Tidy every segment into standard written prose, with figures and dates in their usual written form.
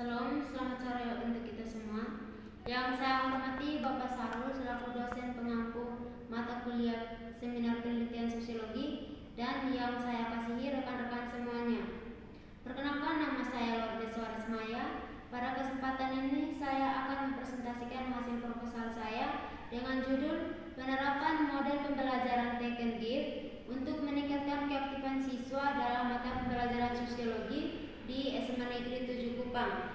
Salam, selamat sore untuk kita semua. Yang saya hormati Bapak Sarul selaku dosen pengampu mata kuliah Seminar Penelitian Sosiologi, dan yang saya kasihi rekan-rekan semuanya. Perkenalkan, nama saya Lourdes Suarez Maya. Pada kesempatan ini saya akan mempresentasikan hasil proposal saya dengan judul Penerapan Model Pembelajaran Take and Give untuk meningkatkan keaktifan siswa dalam mata pembelajaran sosiologi di SMA Negeri 7 Kupang.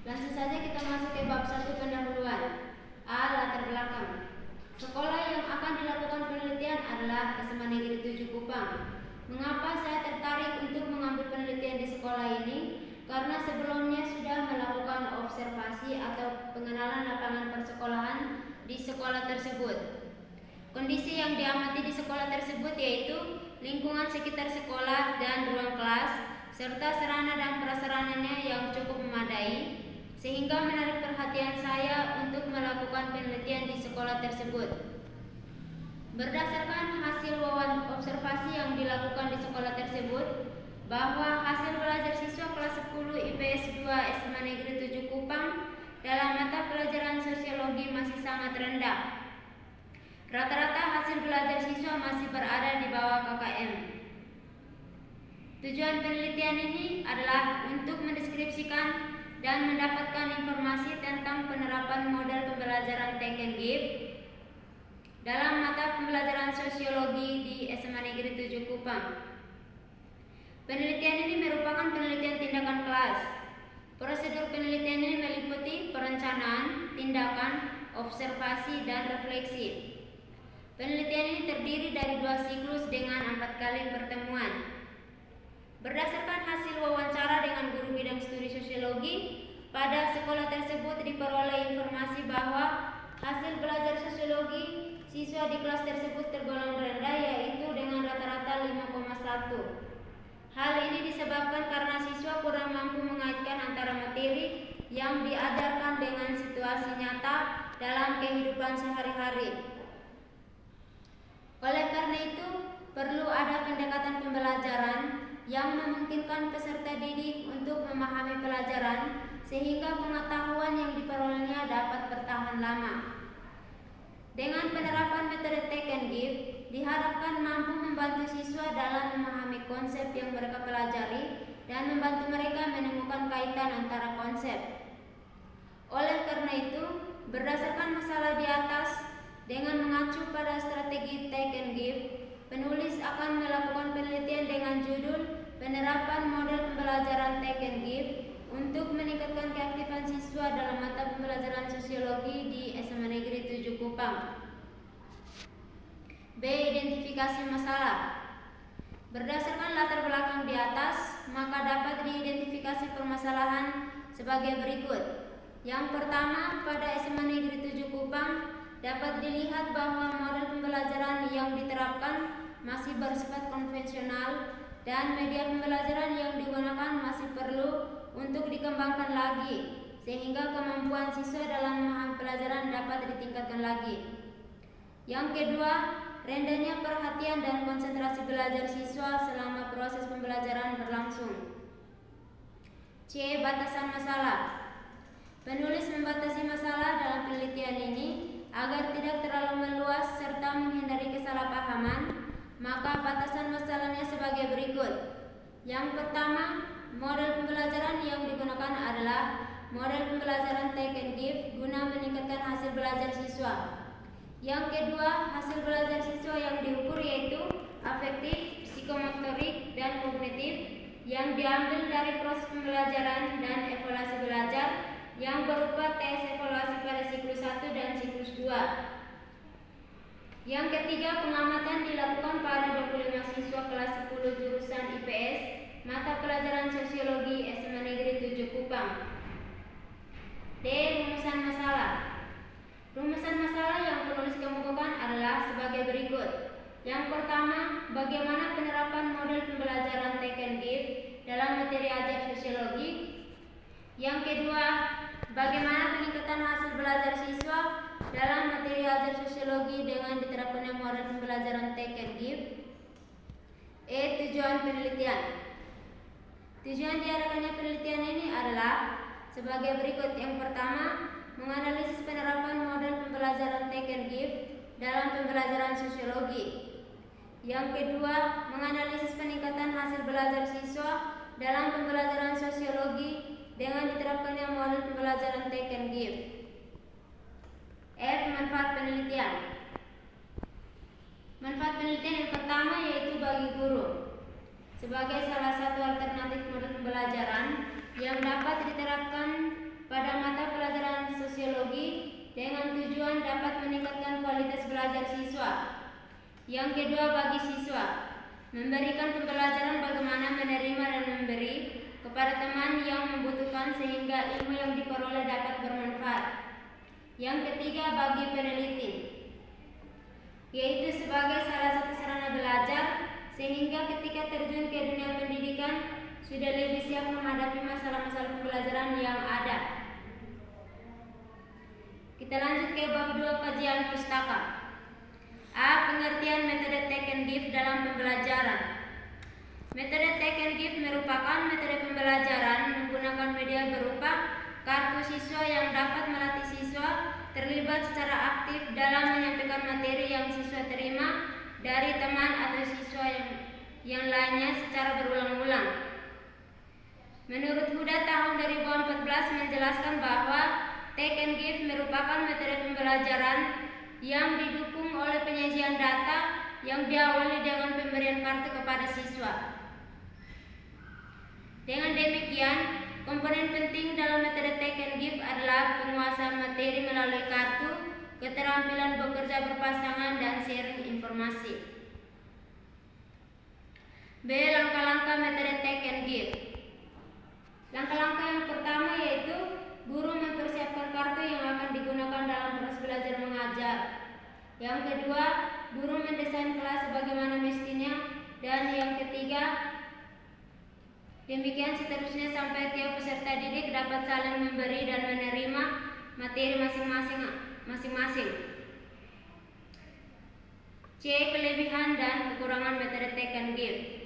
Langsung saja kita masuk ke bab 1 pendahuluan. A. Latar belakang. Sekolah yang akan dilakukan penelitian adalah SMA Negeri 7 Kupang. Mengapa saya tertarik untuk mengambil penelitian di sekolah ini? Karena sebelumnya sudah melakukan observasi atau pengenalan lapangan persekolahan di sekolah tersebut. Kondisi yang diamati di sekolah tersebut yaitu lingkungan sekitar sekolah dan ruang kelas, serta sarana dan prasarananya yang cukup memadai, sehingga menarik perhatian saya untuk melakukan penelitian di sekolah tersebut. Berdasarkan hasil observasi yang dilakukan di sekolah tersebut, bahwa hasil belajar siswa kelas 10 IPS 2 SMA Negeri 7 Kupang dalam mata pelajaran sosiologi masih sangat rendah. Rata-rata hasil belajar siswa masih berada di bawah KKM. Tujuan penelitian ini adalah untuk mendeskripsikan dan mendapatkan informasi tentang penerapan model pembelajaran Take and Give dalam mata pembelajaran sosiologi di SMA Negeri 7 Kupang. Penelitian ini merupakan penelitian tindakan kelas. Prosedur penelitian ini meliputi perencanaan, tindakan, observasi, dan refleksi. Penelitian ini terdiri dari 2 siklus dengan 4 kali pertemuan. Berdasarkan hasil wawancara dengan guru bidang studi sosiologi, pada sekolah tersebut diperoleh informasi bahwa hasil belajar sosiologi siswa di kelas tersebut tergolong rendah, yaitu dengan rata-rata 5,1. Hal ini disebabkan karena siswa kurang mampu mengaitkan antara materi yang diajarkan dengan situasi nyata dalam kehidupan sehari-hari. Oleh karena itu, perlu ada pendekatan pembelajaran yang memungkinkan peserta didik untuk memahami pelajaran sehingga pengetahuan yang diperolehnya dapat bertahan lama. Dengan penerapan metode Take and Give, diharapkan mampu membantu siswa dalam memahami konsep yang mereka pelajari dan membantu mereka menemukan kaitan antara konsep. Oleh karena itu, berdasarkan masalah di atas, dengan mengacu pada strategi Take and Give, penulis akan melakukan penelitian dengan judul Penerapan Model Pembelajaran Take and Give untuk meningkatkan keaktifan siswa dalam mata pembelajaran sosiologi di SMA Negeri 7 Kupang. B. Identifikasi masalah. Berdasarkan latar belakang di atas, maka dapat diidentifikasi permasalahan sebagai berikut. Yang pertama, pada SMA Negeri 7 Kupang dapat dilihat bahwa model pembelajaran yang diterapkan masih bersifat konvensional dan media pembelajaran yang digunakan masih perlu untuk dikembangkan lagi, sehingga kemampuan siswa dalam memahami pelajaran dapat ditingkatkan lagi. Yang kedua, rendahnya perhatian dan konsentrasi belajar siswa selama proses pembelajaran berlangsung. C. Batasan masalah. Penulis membatasi masalah dalam penelitian ini agar tidak terlalu meluas serta menghindari kesalahpahaman, maka batasan masalahnya sebagai berikut. Yang pertama, model pembelajaran yang digunakan adalah model pembelajaran Take and Give guna meningkatkan hasil belajar siswa. Yang kedua, hasil belajar siswa yang diukur yaitu afektif, psikomotorik, dan kognitif yang diambil dari proses pembelajaran dan evaluasi belajar yang berupa tes evaluasi pada siklus 1 dan siklus 2. Yang ketiga, pengamatan dilakukan pada 25 siswa kelas 10 jurusan IPS mata pelajaran sosiologi SMA Negeri 7 Kupang. D. Rumusan masalah. Rumusan masalah yang penulis kemukakan adalah sebagai berikut. Yang pertama, bagaimana penerapan model pembelajaran Take and Give dalam materi ajar sosiologi. Yang kedua, bagaimana peningkatan hasil belajar siswa dalam materi ajar sosiologi dengan diterapkannya model pembelajaran Take and Give. E. Tujuan penelitian. Tujuan diadakannya penelitian ini adalah sebagai berikut. Yang pertama, menganalisis penerapan model pembelajaran take and give dalam pembelajaran sosiologi. Yang kedua, menganalisis peningkatan hasil belajar siswa dalam pembelajaran sosiologi dengan diterapkannya model pembelajaran take and give. F. Manfaat penelitian. Manfaat penelitian yang pertama yaitu bagi guru. Sebagai salah satu alternatif model pembelajaran yang dapat diterapkan pada mata pelajaran sosiologi dengan tujuan dapat meningkatkan kualitas belajar siswa. Yang kedua, bagi siswa, memberikan pembelajaran bagaimana menerima dan memberi kepada teman yang membutuhkan sehingga ilmu yang diperoleh dapat bermanfaat. Yang ketiga, bagi peneliti, yaitu sebagai salah satu sarana belajar sehingga ketika terjun ke dunia pendidikan sudah lebih siap menghadapi masalah-masalah pembelajaran yang ada. Kita lanjut ke bab 2, kajian pustaka. A. Pengertian metode take and give dalam pembelajaran. Metode take and give merupakan metode pembelajaran menggunakan media berupa kartu siswa yang dapat melatih siswa terlibat secara aktif dalam menyampaikan materi yang siswa terima dari teman atau siswa yang lainnya secara berulang-ulang. Menurut Huda tahun 2014 menjelaskan bahwa take and give merupakan metode pembelajaran yang didukung oleh penyajian data yang diawali dengan pemberian kartu kepada siswa. Dengan demikian, komponen penting dalam metode take and give adalah penguasaan materi melalui kartu, keterampilan bekerja berpasangan, dan sharing informasi. B. Langkah-langkah metode take and give. Langkah-langkah yang pertama yaitu guru mempersiapkan kartu yang akan digunakan dalam proses belajar mengajar. Yang kedua, guru mendesain kelas sebagaimana mestinya. Dan yang ketiga, demikian seterusnya sampai tiap peserta didik dapat saling memberi dan menerima materi masing-masing. C. Kelebihan dan kekurangan metode take and give.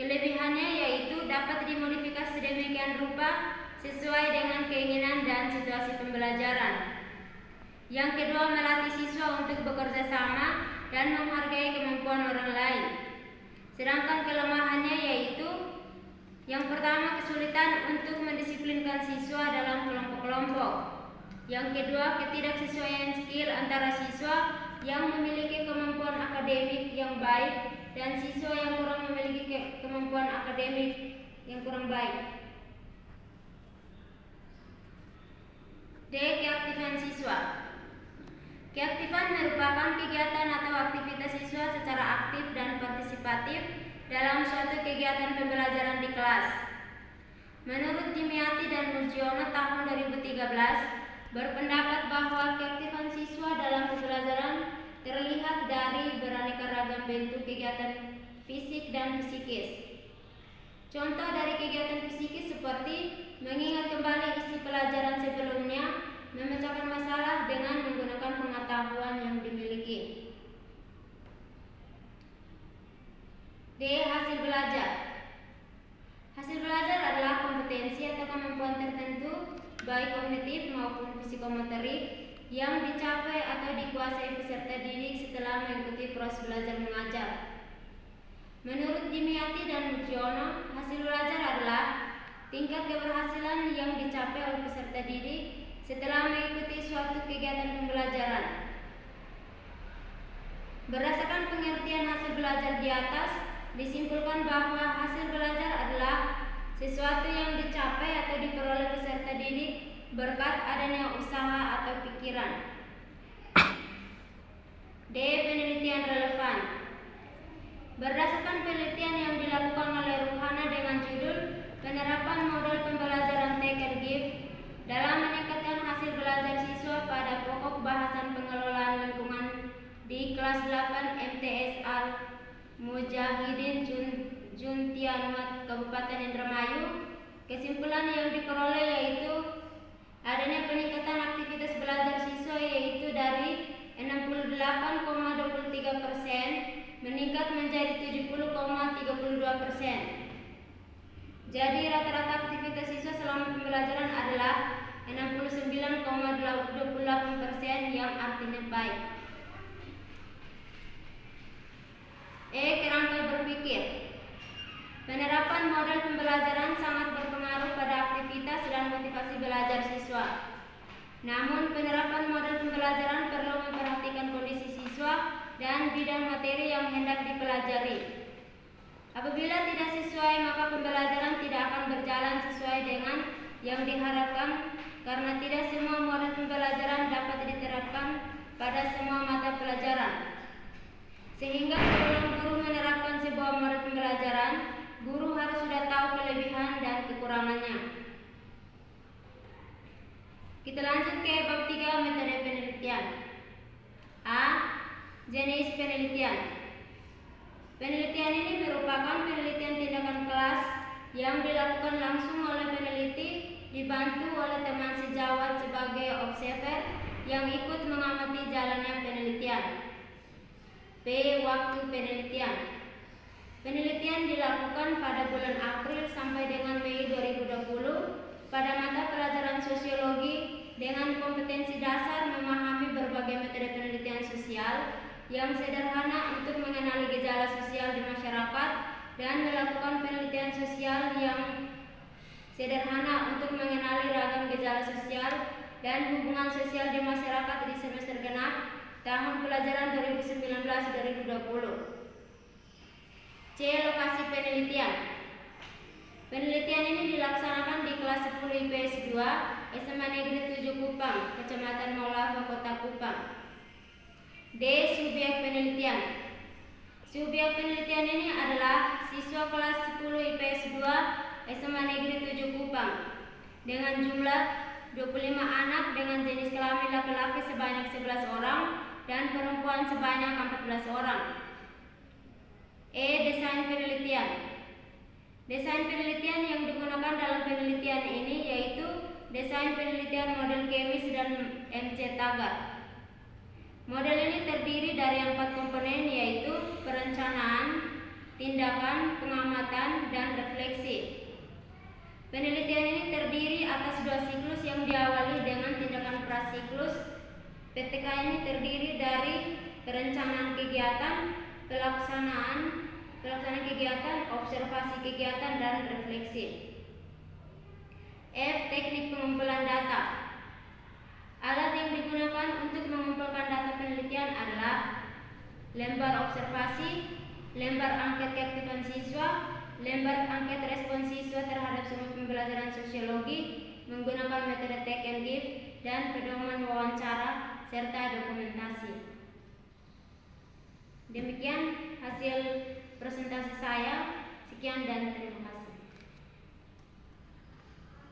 Kelebihannya yaitu dapat dimodifikasi sedemikian rupa sesuai dengan keinginan dan situasi pembelajaran. Yang kedua, melatih siswa untuk bekerja sama dan menghargai kemampuan orang lain. Sedangkan kelemahannya yaitu yang pertama, kesulitan untuk mendisiplinkan siswa dalam kelompok-kelompok. Yang kedua, ketidaksesuaian skill antara siswa yang memiliki kemampuan akademik yang baik dan siswa yang kurang memiliki kemampuan akademik yang kurang baik. D. Keaktifan siswa. Keaktifan merupakan kegiatan atau aktivitas siswa secara aktif dan partisipatif dalam suatu kegiatan pembelajaran di kelas. Menurut Dimyati dan Murjiono tahun 2013 berpendapat bahwa keaktifan siswa dalam pembelajaran terlihat dari beraneka ragam bentuk kegiatan fisik dan psikis. Contoh dari kegiatan psikis seperti mengingat kembali isi pelajaran sebelumnya, memecahkan masalah dengan menggunakan pengetahuan yang dimiliki. D. Hasil belajar. Hasil belajar adalah kompetensi atau kemampuan tertentu baik kognitif maupun psikomotorik yang dicapai atau dikuasai peserta didik setelah mengikuti proses belajar mengajar. Menurut Dimyati dan Mujiono, hasil belajar adalah tingkat keberhasilan yang dicapai oleh peserta didik setelah mengikuti suatu kegiatan pembelajaran. Berdasarkan pengertian hasil belajar di atas, disimpulkan bahwa hasil belajar adalah sesuatu yang dicapai atau diperoleh peserta didik berkat adanya usaha atau pikiran. D. Penelitian relevan. Berdasarkan penelitian yang dilakukan oleh Ruhana dengan judul Penerapan Model Pembelajaran Take and Give dalam meningkatkan hasil belajar siswa pada pokok bahasan pengelolaan lingkungan di kelas 8 MTS Al Mujahidin Juntianuat Kabupaten Indramayu, kesimpulan yang diperoleh yaitu adanya peningkatan aktivitas belajar siswa yaitu dari 68,23% meningkat menjadi 70,32%. Jadi rata-rata aktivitas siswa selama pembelajaran adalah 69,28%, yang artinya baik. Kerangka berpikir. Penerapan model pembelajaran sangat berpengaruh pada aktivitas dan motivasi belajar siswa. Namun, penerapan model pembelajaran perlu memperhatikan kondisi siswa dan bidang materi yang hendak dipelajari. Apabila tidak sesuai, maka pembelajaran tidak akan berjalan sesuai dengan yang diharapkan, karena tidak semua model pembelajaran dapat diterapkan pada semua mata pelajaran. Sehingga sebelum guru menerapkan sebuah model pembelajaran, guru harus sudah tahu kelebihan dan kekurangannya. Kita lanjut ke bab 3, metode penelitian. A. Jenis penelitian. Penelitian ini merupakan penelitian tindakan kelas yang dilakukan langsung oleh peneliti, dibantu oleh teman sejawat sebagai observer yang ikut mengamati jalannya penelitian. B. Waktu penelitian. Penelitian dilakukan pada bulan April sampai dengan Mei 2020 pada mata pelajaran sosiologi dengan kompetensi dasar memahami berbagai metode penelitian sosial yang sederhana untuk mengenali gejala sosial di masyarakat dan melakukan penelitian sosial yang sederhana untuk mengenali ragam gejala sosial dan hubungan sosial di masyarakat di semester genap tahun pelajaran 2019-2020. C. Lokasi penelitian. Penelitian ini dilaksanakan di kelas 10 IPS 2 SMA Negeri 7 Kupang, Kecamatan Maulava, Kota Kupang. D. Subjek penelitian. Subjek penelitian ini adalah siswa kelas 10 IPS 2 SMA Negeri 7 Kupang dengan jumlah 25 anak dengan jenis kelamin laki-laki sebanyak 11 orang dan perempuan sebanyak 14 orang. E. Desain penelitian. Desain penelitian yang digunakan dalam penelitian ini yaitu desain penelitian model kemis dan MC Tagar. Model ini terdiri dari 4 komponen, yaitu perencanaan, tindakan, pengamatan, dan refleksi. Penelitian ini terdiri atas 2 siklus yang diawali dengan tindakan prasiklus. PTK ini terdiri dari perencanaan kegiatan, pelaksanaan kegiatan, observasi kegiatan, dan refleksi. F. Teknik pengumpulan data. Alat yang digunakan untuk mengumpulkan data penelitian adalah lembar observasi, lembar angket keaktifan siswa, lembar angket respon siswa terhadap semua pembelajaran sosiologi menggunakan metode take and give, dan pedoman wawancara serta dokumentasi. Demikian hasil presentasi saya. Sekian dan terima kasih.